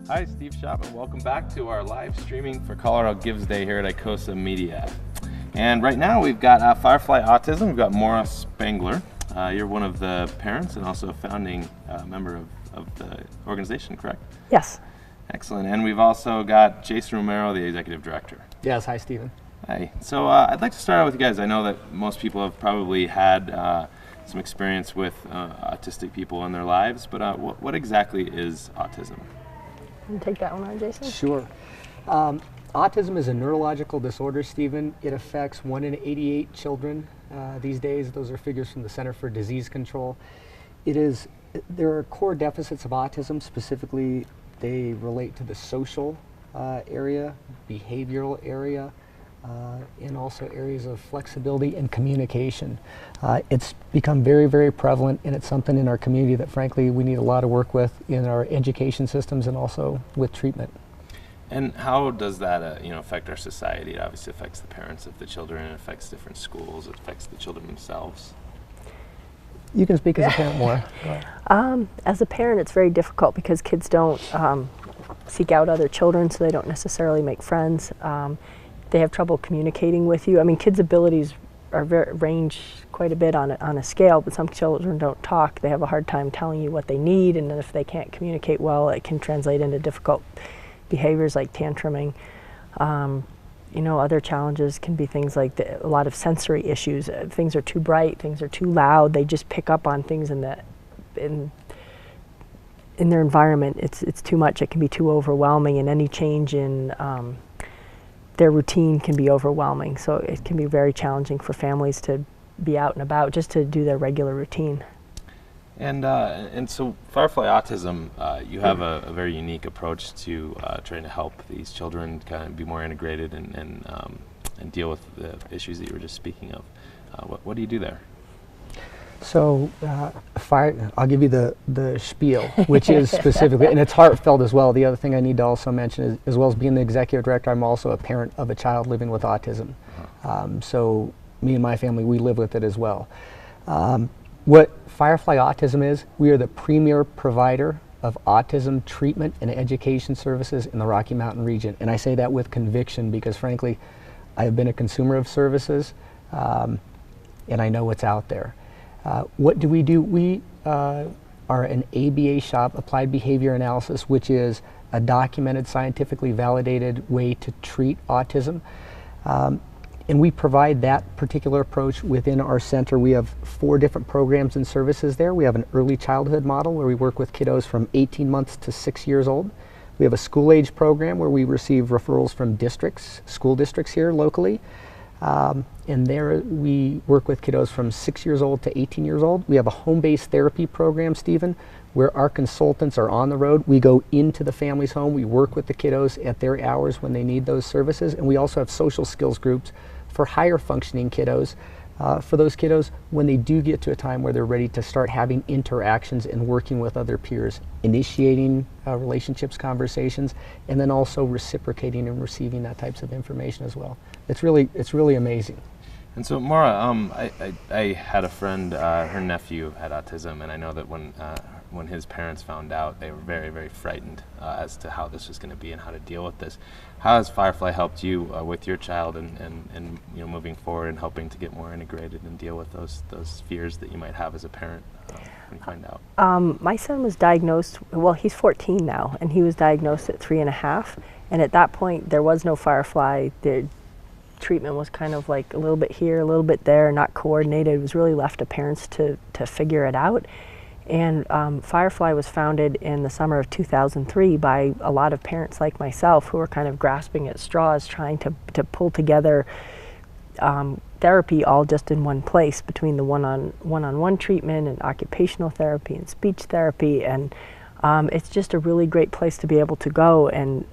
Hi, Steve Chapman. Welcome back to our live streaming for Colorado Gives Day here at ICOSA Media. And right now we've got Firefly Autism. We've got Maura Spangler. You're one of the parents and also a founding member of the organization, correct? Yes. Excellent. And we've also got Jason Romero, the executive director. Yes. Hi, Stephen. Hi. So I'd like to start out with you guys. I know that most people have probably had some experience with autistic people in their lives, but what exactly is autism? You take that one on, Jason? Sure. Autism is a neurological disorder, Stephen. It affects 1 in 88 children these days. Those are figures from the Center for Disease Control. There are core deficits of autism. Specifically, they relate to the social area, behavioral area, and also areas of flexibility and communication. It's become very, very prevalent, and it's something in our community that frankly we need a lot of work with in our education systems and also with treatment. And how does that affect our society? It obviously affects the parents of the children, it affects different schools, it affects the children themselves. You can speak as a parent more. Go ahead. As a parent, it's very difficult because kids don't seek out other children, so they don't necessarily make friends. They have trouble communicating with you. I mean, kids' abilities range quite a bit on a scale, but some children don't talk. They have a hard time telling you what they need, and then if they can't communicate well, it can translate into difficult behaviors like tantruming. Other challenges can be things like a lot of sensory issues. Things are too bright, things are too loud. They just pick up on things in their environment. It's too much. It can be too overwhelming, and any change in their routine can be overwhelming. So it can be very challenging for families to be out and about just to do their regular routine. And so Firefly Autism, you have a very unique approach to trying to help these children kind of be more integrated and deal with the issues that you were just speaking of. What do you do there? So I'll give you the spiel, which is specifically, and it's heartfelt as well. The other thing I need to also mention is, as well as being the executive director, I'm also a parent of a child living with autism. So me and my family, we live with it as well. What Firefly Autism is, we are the premier provider of autism treatment and education services in the Rocky Mountain region. And I say that with conviction because frankly, I have been a consumer of services and I know what's out there. What do? We are an ABA shop, Applied Behavior Analysis, which is a documented, scientifically validated way to treat autism. And we provide that particular approach within our center. We have 4 different programs and services there. We have an early childhood model where we work with kiddos from 18 months to 6 years old. We have a school age program where we receive referrals from districts, school districts here locally. And there we work with kiddos from 6 years old to 18 years old. We have a home-based therapy program, Stephen, where our consultants are on the road. We go into the family's home. We work with the kiddos at their hours when they need those services. And we also have social skills groups for higher functioning kiddos, for those kiddos when they do get to a time where they're ready to start having interactions and working with other peers, initiating relationships, conversations, and then also reciprocating and receiving that types of information as well. It's really amazing. And so, Maura, I had a friend, her nephew had autism, and I know that when his parents found out, they were very, very frightened as to how this was going to be and how to deal with this. How has Firefly helped you with your child and moving forward and helping to get more integrated and deal with those fears that you might have as a parent when you find out? My son was diagnosed, well, he's 14 now, and he was diagnosed at 3.5, and at that point there was no Firefly. The treatment was kind of like a little bit here, a little bit there, not coordinated. It was really left to parents to figure it out. And Firefly was founded in the summer of 2003 by a lot of parents like myself who were kind of grasping at straws, trying to pull together therapy all just in one place between the one-on-one treatment and occupational therapy and speech therapy. And it's just a really great place to be able to go and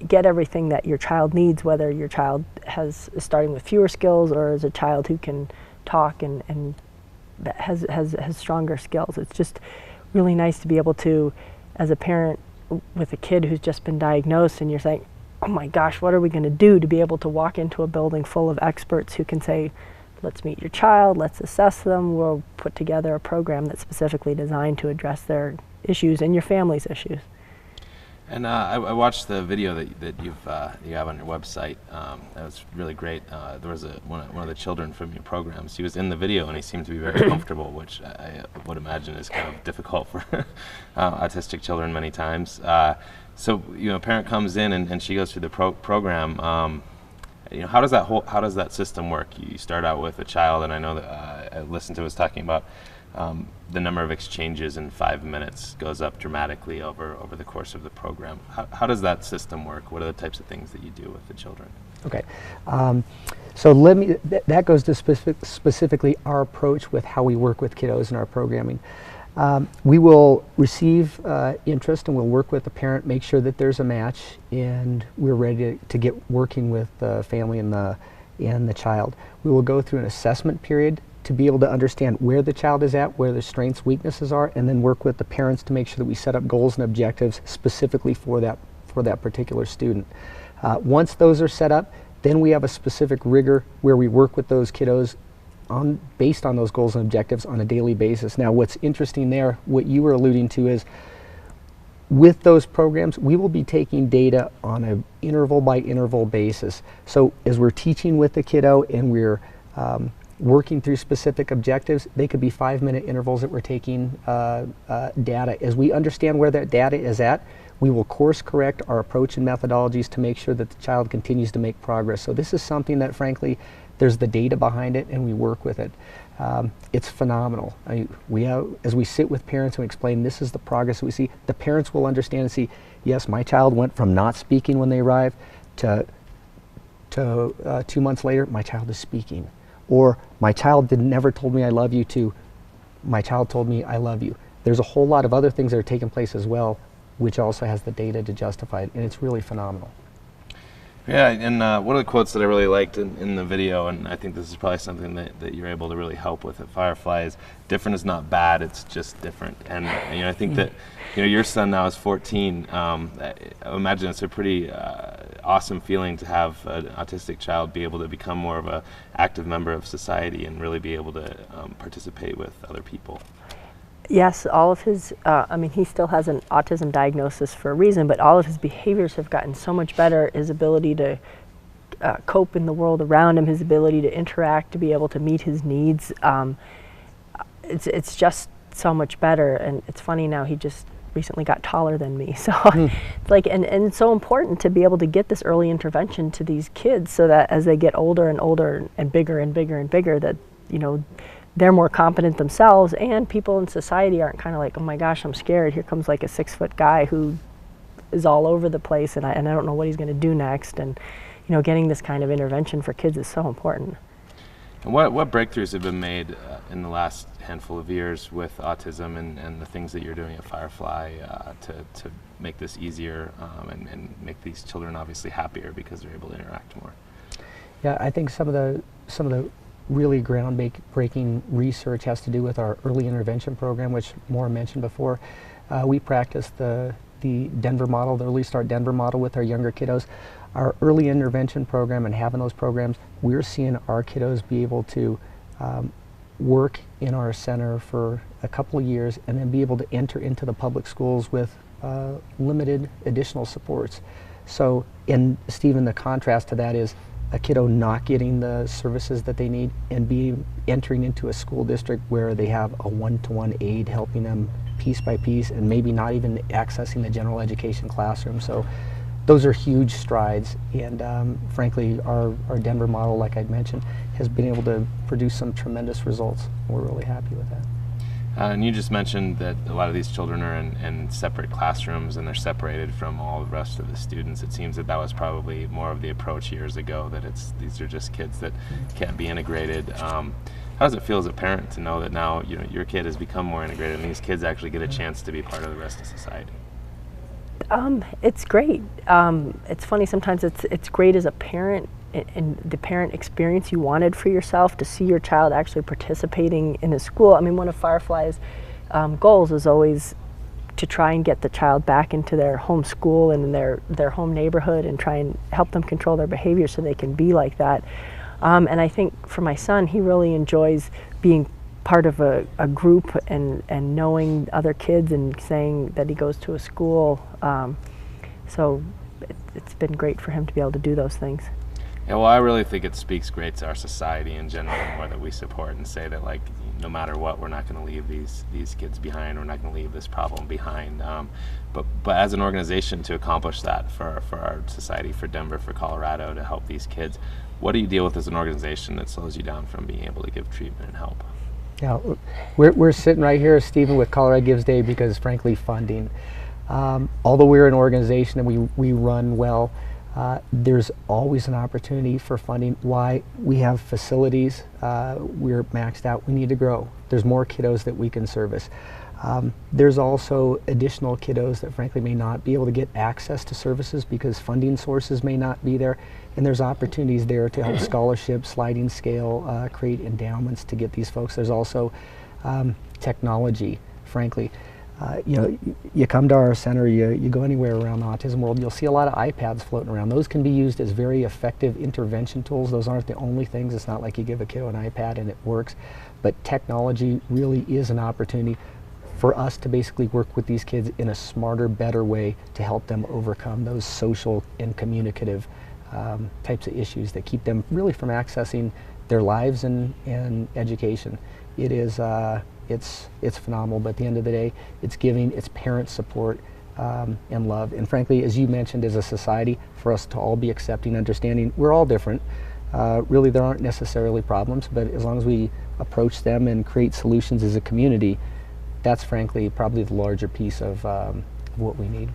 get everything that your child needs, whether your child is starting with fewer skills or is a child who can talk and has stronger skills. It's just really nice to be able to, as a parent with a kid who's just been diagnosed and you're saying, oh my gosh, what are we going to do, to be able to walk into a building full of experts who can say, let's meet your child, let's assess them, we'll put together a program that's specifically designed to address their issues and your family's issues. And I watched the video that you have on your website. That was really great. There was one of the children from your programs. He was in the video and he seemed to be very comfortable, which I would imagine is kind of difficult for autistic children many times. So a parent comes in and she goes through the program. How does that system work? You start out with a child, and I know that I listened to us talking about the number of exchanges in 5 minutes goes up dramatically over the course of the program. How does that system work? What are the types of things that you do with the children? Okay, so that goes to specifically our approach with how we work with kiddos in our programming. We will receive interest, and we'll work with the parent, make sure that there's a match, and we're ready to get working with the family and the child. We will go through an assessment period to be able to understand where the child is at, where their strengths, weaknesses are, and then work with the parents to make sure that we set up goals and objectives specifically for that particular student. Once those are set up, then we have a specific rigor where we work with those kiddos based on those goals and objectives on a daily basis. Now, what's interesting there, what you were alluding to, is with those programs, we will be taking data on an interval by interval basis. So as we're teaching with the kiddo and we're working through specific objectives, they could be 5-minute intervals that we're taking data. As we understand where that data is at, we will course correct our approach and methodologies to make sure that the child continues to make progress. So this is something that, frankly, there's the data behind it, and we work with it. It's phenomenal. As we sit with parents and explain this is the progress we see, the parents will understand and see, yes, my child went from not speaking when they arrived to 2 months later, my child is speaking. Or my child never told me I love you to my child told me I love you. There's a whole lot of other things that are taking place as well, which also has the data to justify it, and it's really phenomenal. Yeah, and one of the quotes that I really liked in the video, and I think this is probably something that you're able to really help with at Firefly, is different is not bad, it's just different. And I think that your son now is 14. I imagine it's a pretty awesome feeling to have an autistic child be able to become more of an active member of society and really be able to participate with other people. Yes, all of his, he still has an autism diagnosis for a reason, but all of his behaviors have gotten so much better. His ability to cope in the world around him, his ability to interact, to be able to meet his needs, it's just so much better. And it's funny now, he just recently got taller than me. So it's like, and it's so important to be able to get this early intervention to these kids so that as they get older and older and bigger and bigger and bigger, that, they're more competent themselves, and people in society aren't kind of like, oh my gosh, I'm scared. Here comes like a 6-foot guy who is all over the place, and I don't know what he's going to do next. And getting this kind of intervention for kids is so important. And what breakthroughs have been made in the last handful of years with autism and the things that you're doing at Firefly to make this easier and make these children obviously happier because they're able to interact more? Yeah, I think some of the really groundbreaking research has to do with our early intervention program, which Maura mentioned before. We practice the Denver model, the Early Start Denver model, with our younger kiddos. Our early intervention program and having those programs, we're seeing our kiddos be able to work in our center for a couple of years and then be able to enter into the public schools with limited additional supports. So, Stephen, the contrast to that is a kiddo not getting the services that they need and entering into a school district where they have a one-to-one aide helping them piece by piece and maybe not even accessing the general education classroom. So those are huge strides, and frankly our Denver model, like I'd mentioned, has been able to produce some tremendous results. We're really happy with that. And you just mentioned that a lot of these children are in separate classrooms and they're separated from all the rest of the students. It seems that was probably more of the approach years ago, that these are just kids that can't be integrated. How does it feel as a parent to know that now your kid has become more integrated and these kids actually get a chance to be part of the rest of society? It's great. It's funny, sometimes it's great as a parent, and the parent experience you wanted for yourself, to see your child actually participating in a school. One of Firefly's goals is always to try and get the child back into their home school and in their home neighborhood and try and help them control their behavior so they can be like that. And I think for my son, he really enjoys being part of a group and knowing other kids and saying that he goes to a school So it's been great for him to be able to do those things. Yeah, well, I really think it speaks great to our society in general, more that we support and say that, like, no matter what, we're not going to leave these kids behind. We're not going to leave this problem behind. But as an organization, to accomplish that for our society, for Denver, for Colorado, to help these kids, what do you deal with as an organization that slows you down from being able to give treatment and help? Yeah, we're sitting right here, Stephen, with Colorado Gives Day because, frankly, funding. Although we're an organization and we run well, there's always an opportunity for funding. Why? We have facilities, we're maxed out, we need to grow. There's more kiddos that we can service. There's also additional kiddos that frankly may not be able to get access to services because funding sources may not be there, and there's opportunities there to help scholarships, sliding scale, create endowments to get these folks. There's also technology, frankly. You come to our center, you go anywhere around the autism world, you'll see a lot of iPads floating around. Those can be used as very effective intervention tools. Those aren't the only things. It's not like you give a kiddo an iPad and it works. But technology really is an opportunity for us to basically work with these kids in a smarter, better way to help them overcome those social and communicative types of issues that keep them really from accessing their lives and education. It is it's phenomenal, but at the end of the day, it's giving, it's parent support and love. And frankly, as you mentioned, as a society, for us to all be accepting, understanding, we're all different. Really, there aren't necessarily problems, but as long as we approach them and create solutions as a community, that's frankly probably the larger piece of what we need.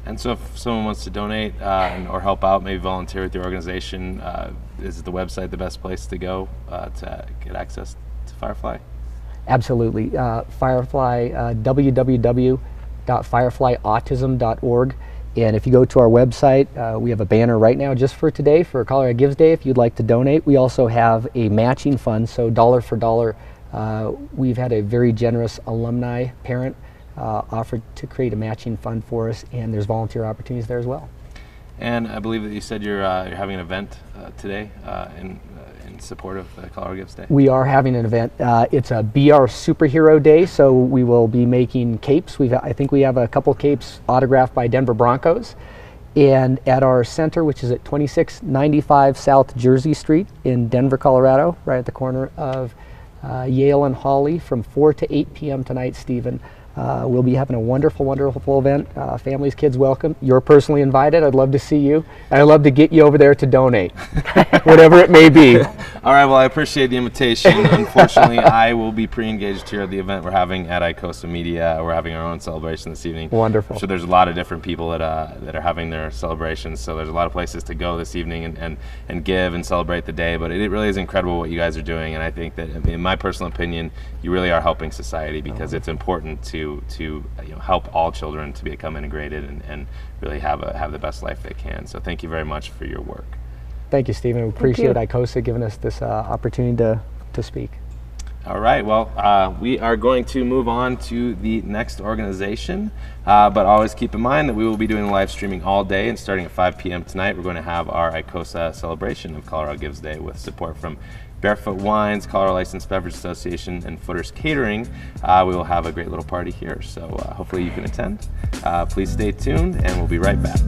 And so if someone wants to donate or help out, maybe volunteer with your organization, is the website the best place to go to get access to Firefly? Absolutely. Firefly, www.fireflyautism.org. And if you go to our website, we have a banner right now just for today, for Colorado Gives Day, if you'd like to donate. We also have a matching fund, so dollar for dollar. We've had a very generous alumni parent offered to create a matching fund for us, and there's volunteer opportunities there as well. And I believe that you said you're having an event today in support of Colorado Gives Day. We are having an event. It's a Be Our Superhero Day, so we will be making capes. I think we have a couple capes autographed by Denver Broncos. And at our center, which is at 2695 South Jersey Street in Denver, Colorado, right at the corner of Yale and Hawley, from 4 to 8 p.m. tonight, Stephen. We'll be having a wonderful, wonderful event. Families, kids welcome. You're personally invited. I'd love to see you. And I'd love to get you over there to donate, whatever it may be. All right, well, I appreciate the invitation. Unfortunately, I will be pre-engaged here at the event we're having at Icosa Media. We're having our own celebration this evening. Wonderful. I'm sure there's a lot of different people that are having their celebrations, so there's a lot of places to go this evening and give and celebrate the day. But it really is incredible what you guys are doing, and I think that, in my personal opinion, you really are helping society because it's important to help all children to become integrated and really have the best life they can. So thank you very much for your work. Thank you, Stephen. We appreciate Icosa giving us this opportunity to speak. All right, well, we are going to move on to the next organization, but always keep in mind that we will be doing live streaming all day, and starting at 5 p.m. tonight, we're going to have our Icosa celebration of Colorado Gives Day with support from Barefoot Wines, Colorado Licensed Beverage Association, and Footers Catering. We will have a great little party here, so hopefully you can attend. Please stay tuned, and we'll be right back.